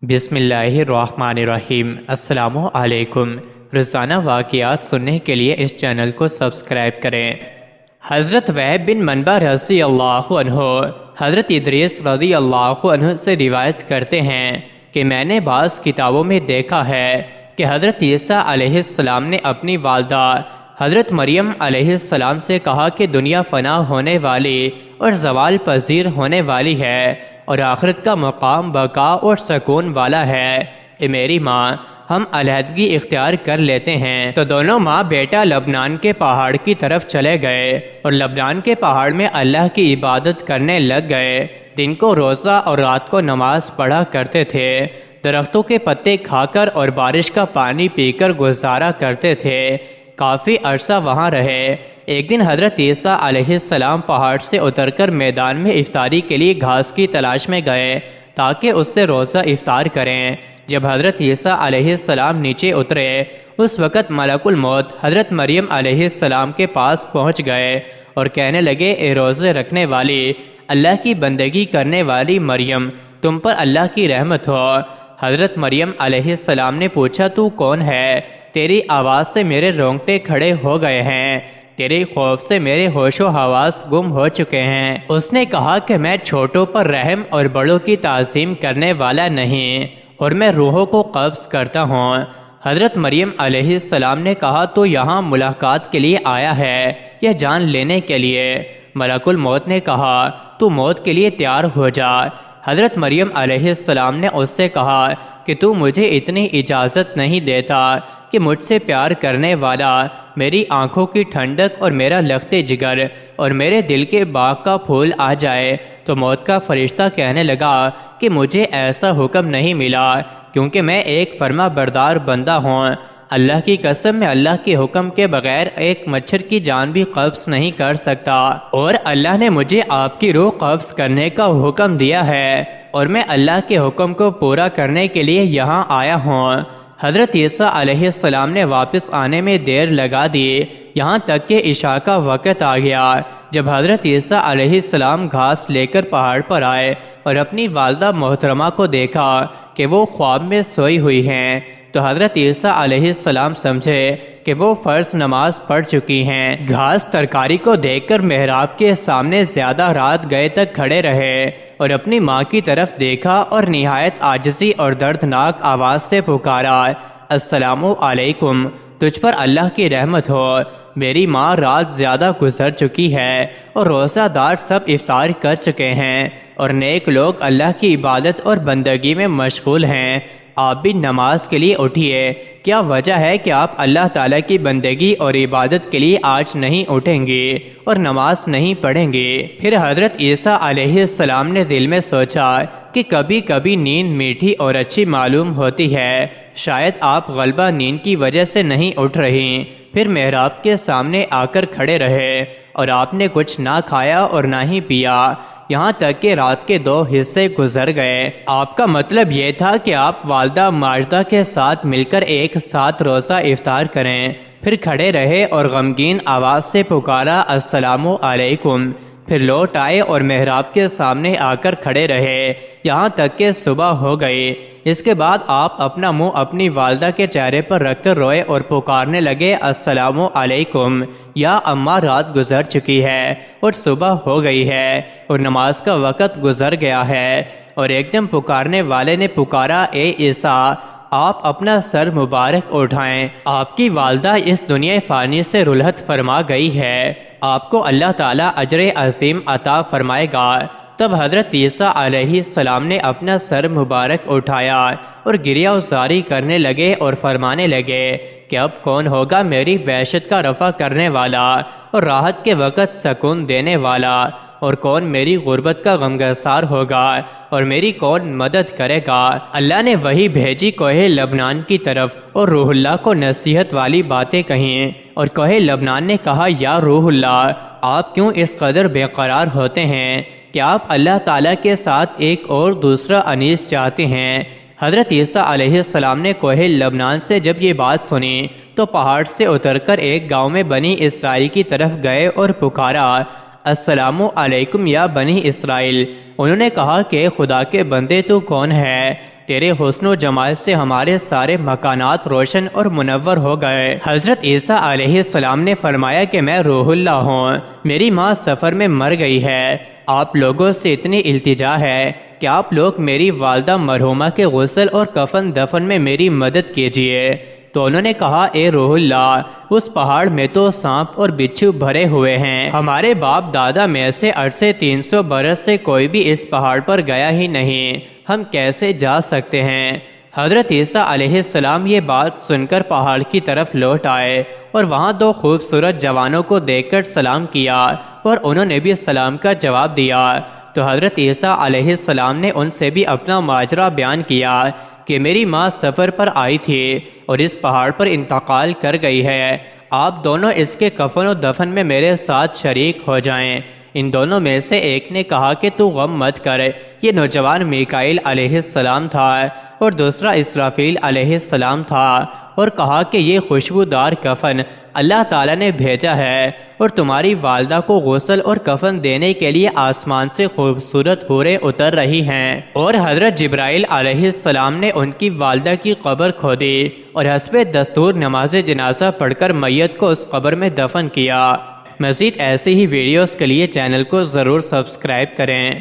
بسم اللہ الرحمن الرحیم۔ السلام علیکم۔ روزانہ واقعات سننے کے لیے اس چینل کو سبسکرائب کریں۔ حضرت وہب بن منبع رضی اللہ عنہ حضرت ادریس رضی اللہ عنہ سے روایت کرتے ہیں کہ میں نے بعض کتابوں میں دیکھا ہے کہ حضرت عیسیٰ علیہ السلام نے اپنی والدہ حضرت مریم علیہ السلام سے کہا کہ دنیا فنا ہونے والی اور زوال پذیر ہونے والی ہے اور آخرت کا مقام بقا اور سکون والا ہے۔ اے میری ماں، ہم علیحدگی اختیار کر لیتے ہیں۔ تو دونوں ماں بیٹا لبنان کے پہاڑ کی طرف چلے گئے اور لبنان کے پہاڑ میں اللہ کی عبادت کرنے لگ گئے۔ دن کو روزہ اور رات کو نماز پڑھا کرتے تھے، درختوں کے پتے کھا کر اور بارش کا پانی پی کر گزارا کرتے تھے۔ کافی عرصہ وہاں رہے۔ ایک دن حضرت عیسیٰ علیہ السلام پہاڑ سے اتر کر میدان میں افطاری کے لیے گھاس کی تلاش میں گئے تاکہ اس سے روزہ افطار کریں۔ جب حضرت عیسیٰ علیہ السلام نیچے اترے، اس وقت ملک الموت حضرت مریم علیہ السلام کے پاس پہنچ گئے اور کہنے لگے، اے روزے رکھنے والی، اللہ کی بندگی کرنے والی مریم، تم پر اللہ کی رحمت ہو۔ حضرت مریم علیہ السلام نے پوچھا، تو کون ہے؟ تیری آواز سے میرے رونگٹے کھڑے ہو گئے ہیں، تیرے خوف سے میرے ہوش و حواس گم ہو چکے ہیں۔ اس نے کہا کہ میں چھوٹوں پر رحم اور بڑوں کی تعظیم کرنے والا نہیں، اور میں روحوں کو قبض کرتا ہوں۔ حضرت مریم علیہ السلام نے کہا، تو یہاں ملاقات کے لیے آیا ہے یا جان لینے کے لیے؟ ملک الموت نے کہا، تو موت کے لیے تیار ہو جا۔ حضرت مریم علیہ السلام نے اس سے کہا کہ تو مجھے اتنی اجازت نہیں دیتا کہ مجھ سے پیار کرنے والا میری آنکھوں کی ٹھنڈک اور میرا لخت جگر اور میرے دل کے باغ کا پھول آ جائے؟ تو موت کا فرشتہ کہنے لگا کہ مجھے ایسا حکم نہیں ملا، کیونکہ میں ایک فرما بردار بندہ ہوں۔ اللہ کی قسم، میں اللہ کے حکم کے بغیر ایک مچھر کی جان بھی قبض نہیں کر سکتا، اور اللہ نے مجھے آپ کی روح قبض کرنے کا حکم دیا ہے، اور میں اللہ کے حکم کو پورا کرنے کے لیے یہاں آیا ہوں۔ حضرت عیسیٰ علیہ السلام نے واپس آنے میں دیر لگا دی، یہاں تک کہ عشاء کا وقت آ گیا۔ جب حضرت عیسیٰ علیہ السلام گھاس لے کر پہاڑ پر آئے اور اپنی والدہ محترمہ کو دیکھا کہ وہ خواب میں سوئی ہوئی ہیں، تو حضرت عیسیٰ علیہ السلام سمجھے کہ وہ فرض نماز پڑھ چکی ہیں۔ گھاس ترکاری کو دیکھ کر محراب کے سامنے زیادہ رات گئے تک کھڑے رہے اور اپنی ماں کی طرف دیکھا اور نہایت عاجزی اور دردناک آواز سے پکارا، السلام علیکم، تجھ پر اللہ کی رحمت ہو۔ میری ماں رات زیادہ گزر چکی ہے اور روزہ دار سب افطار کر چکے ہیں اور نیک لوگ اللہ کی عبادت اور بندگی میں مشغول ہیں۔ آپ بھی نماز کے لیے اٹھیے۔ کیا وجہ ہے کہ آپ اللہ تعالیٰ کی بندگی اور عبادت کے لیے آج نہیں اٹھیں گے اور نماز نہیں پڑھیں گے؟ پھر حضرت عیسیٰ علیہ السلام نے دل میں سوچا کہ کبھی کبھی نیند میٹھی اور اچھی معلوم ہوتی ہے، شاید آپ غلبہ نیند کی وجہ سے نہیں اٹھ رہی۔ پھر محراب کے سامنے آ کر کھڑے رہے اور آپ نے کچھ نہ کھایا اور نہ ہی پیا، یہاں تک کہ رات کے 2 حصے گزر گئے۔ آپ کا مطلب یہ تھا کہ آپ والدہ ماجدہ کے ساتھ مل کر ایک ساتھ روزہ افطار کریں۔ پھر کھڑے رہے اور غمگین آواز سے پکارا، السلام علیکم۔ پھر لوٹ آئے اور محراب کے سامنے آ کر کھڑے رہے یہاں تک کہ صبح ہو گئی۔ اس کے بعد آپ اپنا منہ اپنی والدہ کے چہرے پر رکھ کر روئے اور پکارنے لگے، السلام علیکم، یا اماں رات گزر چکی ہے اور صبح ہو گئی ہے اور نماز کا وقت گزر گیا ہے۔ اور ایک دم پکارنے والے نے پکارا، اے عیسیٰ، آپ اپنا سر مبارک اٹھائیں، آپ کی والدہ اس دنیا فانی سے رخصت فرما گئی ہے، آپ کو اللہ تعالیٰ اجر عظیم عطا فرمائے گا۔ تب حضرت عیسیٰ علیہ السلام نے اپنا سر مبارک اٹھایا اور گریہ زاری کرنے لگے اور فرمانے لگے کہ اب کون ہوگا میری وحشت کا رفع کرنے والا اور راحت کے وقت سکون دینے والا، اور کون میری غربت کا غمگسار ہوگا اور میری کون مدد کرے گا؟ اللہ نے وہی بھیجی کوہ لبنان کی طرف اور روح اللہ کو نصیحت والی باتیں کہیں، اور کوہ لبنان نے کہا، یا روح اللہ، آپ کیوں اس قدر بے قرار ہوتے ہیں کہ آپ اللہ تعالیٰ کے ساتھ ایک اور دوسرا انیس چاہتے ہیں؟ حضرت عیسیٰ علیہ السلام نے کوہ لبنان سے جب یہ بات سنی تو پہاڑ سے اتر کر ایک گاؤں میں بنی اسرائیل کی طرف گئے اور پکارا، السلام علیکم یا بنی اسرائیل۔ انہوں نے کہا کہ خدا کے بندے تو کون ہے؟ تیرے حسن و جمال سے ہمارے سارے مکانات روشن اور منور ہو گئے۔ حضرت عیسیٰ علیہ السلام نے فرمایا کہ میں روح اللہ ہوں، میری ماں سفر میں مر گئی ہے، آپ لوگوں سے اتنی التجا ہے کہ آپ لوگ میری والدہ مرحومہ کے غسل اور کفن دفن میں میری مدد کیجیے۔ تو انہوں نے کہا، اے روح اللہ، اس پہاڑ میں تو سانپ اور بچھو بھرے ہوئے ہیں، ہمارے باپ دادا میں سے عرصے 300 برس سے کوئی بھی اس پہاڑ پر گیا ہی نہیں، ہم کیسے جا سکتے ہیں؟ حضرت عیسیٰ علیہ السلام یہ بات سن کر پہاڑ کی طرف لوٹ آئے اور وہاں دو خوبصورت جوانوں کو دیکھ کر سلام کیا اور انہوں نے بھی سلام کا جواب دیا۔ تو حضرت عیسیٰ علیہ السلام نے ان سے بھی اپنا ماجرا بیان کیا کہ میری ماں سفر پر آئی تھی اور اس پہاڑ پر انتقال کر گئی ہے، آپ دونوں اس کے کفن و دفن میں میرے ساتھ شریک ہو جائیں۔ ان دونوں میں سے ایک نے کہا کہ تو غم مت کر، یہ نوجوان میکائیل علیہ السلام تھا، اور دوسرا اسرافیل علیہ السلام تھا، اور کہا کہ یہ خوشبودار کفن اللہ تعالیٰ نے بھیجا ہے، اور تمہاری والدہ کو غسل اور کفن دینے کے لیے آسمان سے خوبصورت حوریں اتر رہی ہیں۔ اور حضرت جبرائیل علیہ السلام نے ان کی والدہ کی قبر کھودی اور حسب دستور نماز جنازہ پڑھ کر میت کو اس قبر میں دفن کیا۔ مزید ایسی ہی ویڈیوز کے لیے چینل کو ضرور سبسکرائب کریں۔